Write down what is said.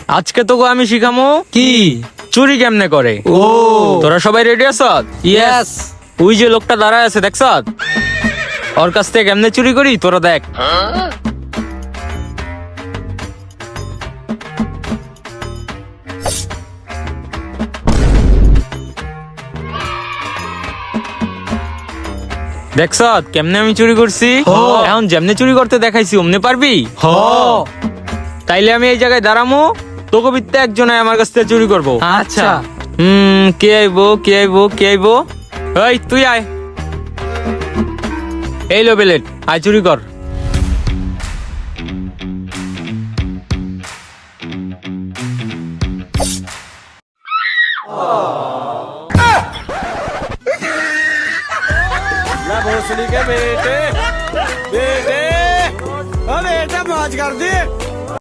আজকে তোকে আমি শিখামো কি? চুরি কেমনে করে। ও তোরা সবাই রেডি আছ? ইয়েস। ওই যে লোকটা দাঁড়ায় আছে দেখছ, ওর কাছ থেকে কেমনে চুরি করি তোরা দেখ। দেখছ কেমনে আমি চুরি করছি। এখন যেমনে চুরি করতে দেখাইছি অমনে পারবি। হ তাইলে আমি এই জায়গায় দাঁড়ামো, তোকে বিত্তে একজন আমার কাছ থেকে চুরি করবো। আচ্ছা। কে আইবো কে আইবো কে আইবো? এই তুই আয়, এই লো বেলেট, আয় চুরি কর। भोसड़ी के बेटे बेटे बेटा मौज कर दी